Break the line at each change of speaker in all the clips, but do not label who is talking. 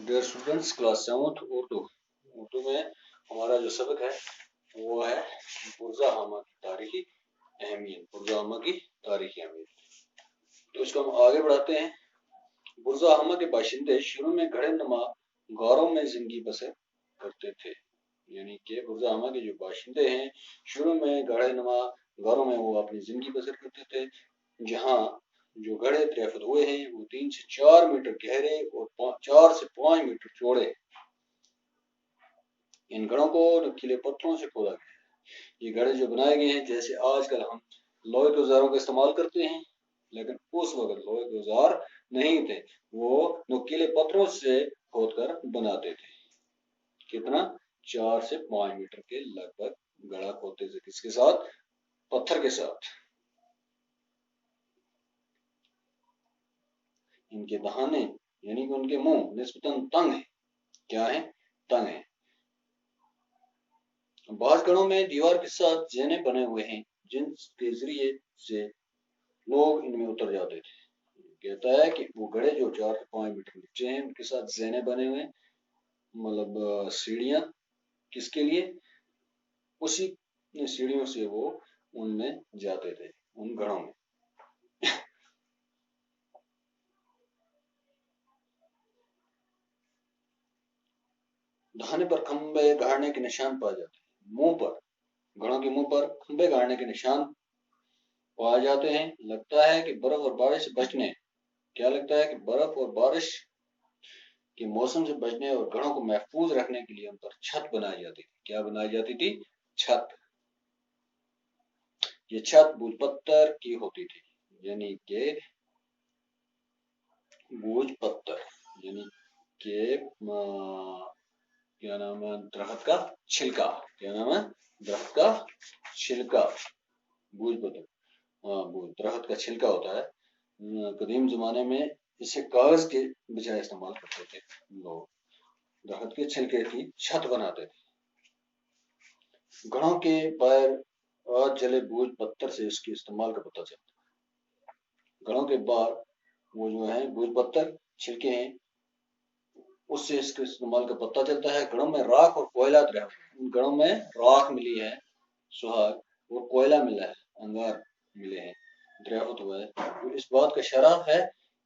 Dear students, class 7 Urdu में हमारा जो सबक है वो है पुरज़ा-हमा की तारीखी अहमियत। पुरज़ा-हमा की तारीखी अहमियत। तो इसको हम आगे बढ़ाते हैं। पुरज़ा-हमा के बाशिंदे शुरू में घड़े नुमा गारों में जिंदगी बसर करते थे। यानी कि पुरज़ा-हमा के जो बाशिंदे हैं शुरू में घड़े नुमा गारों में वो अपनी जिंदगी बसर करते थे, जहाँ जो गड्ढे तय हुए हैं वो 3 से 4 मीटर गहरे और 4 से 5 मीटर चौड़े। इन गढ़ों को नुकीले पत्थरों से खोदा गया है। ये गड्ढे जो बनाए गए हैं, जैसे आजकल हम लोहे के औजारों का इस्तेमाल करते हैं, लेकिन उस वक्त लोहे के औजार नहीं थे, वो नुकीले पत्थरों से खोदकर बनाते थे। कितना? 4 से 5 मीटर के लगभग गड्ढा खोदते थे। किसके साथ? पत्थर के साथ। इनके दहाने यानी कि उनके मुंह निस्बतन तंग है। क्या है? तंग है। बाज गढ़ों में दीवार के साथ ज़ेने बने हुए हैं, जिनके जरिए से लोग इनमें उतर जाते थे। कहता है कि वो गड्ढे जो 4 से 5 मीटर नीचे हैं, उनके साथ ज़ेने बने हुए हैं, मतलब सीढ़ियां। किसके लिए? उसी सीढ़ियों से वो उनमें जाते थे, उन गढ़ों में। दहाने पर खंबे गाड़ने के निशान पाए जाते हैं। मुंह पर, गढ़ों के मुंह पर खंबे गाड़ने के निशान पाए जाते हैं। लगता है कि बर्फ और बारिश से बचने, क्या लगता है कि बर्फ और बारिश के मौसम से बचने और घरों को महफूज रखने के लिए उन पर छत बनाई जाती थी। क्या बनाई जाती थी? छत। ये छत भूज पत्थर की होती थी, यानी के भूज पत्थर, यानी के क्या नाम है, दरख्त का छिलका। क्या नाम है? दरख्त का छिलका, भूज पत्थर। हाँ, भूज दरख्त का छिलका होता है। कदीम जमाने में इसे कागज के बजाय इस्तेमाल करते थे लोग। दरख्त के छिलके की छत बनाते थे। घड़ों के पैर आज जले भूज पत्थर से इसके इस्तेमाल का पता चलता है। घड़ों के बाहर वो जो है भूज पत्थर छिलके हैं, उससे इसके इस्तेमाल का पता चलता है। घड़ों में राख और कोयला दरिया, उन घड़ों में राख मिली है, सुहाग, और कोयला मिला है, अंगार मिले हैं, दरियाफ्त हुआ है। तो इस बात का शराफ है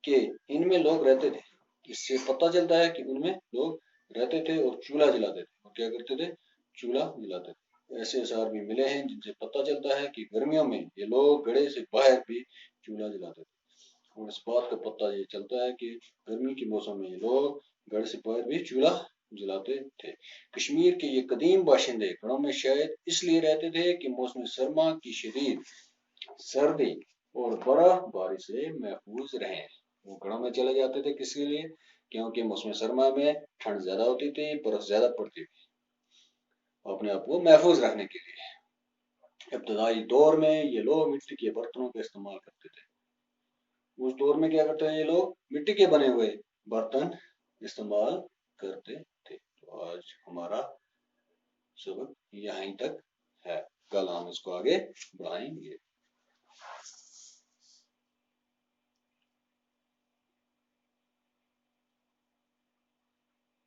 कि इनमें लोग रहते थे। इससे पता चलता है कि उनमें लोग रहते थे और चूल्हा जलाते थे। और क्या करते थे? चूल्हा जलाते थे। ऐसे आसार भी मिले हैं जिनसे पता चलता है कि गर्मियों में ये लोग गड़े से बाहर भी चूल्हा जलाते थे। और इस बात का पता ये चलता है कि गर्मी के मौसम में ये लोग गड़े से बाहर भी चूल्हा जलाते थे। कश्मीर के ये कदीम बाशिंदे घरों में शायद इसलिए रहते थे कि मौसम सरमा की शदीद सर्दी और बर्फबारी से महफूज रहें। वो घरों में चले जाते थे, किसके लिए? क्योंकि मौसम सरमा में ठंड ज्यादा होती थी, बर्फ ज्यादा पड़ती थी, अपने आप को महफूज रखने के लिए। इब्तदाई दौर में ये लोग मिट्टी के बर्तनों का इस्तेमाल करते थे। उस दौर में क्या करते हैं ये लोग? मिट्टी के बने हुए बर्तन इस्तेमाल करते थे। तो आज हमारा सबक यहीं तक है, कल हम इसको आगे बढ़ाएंगे।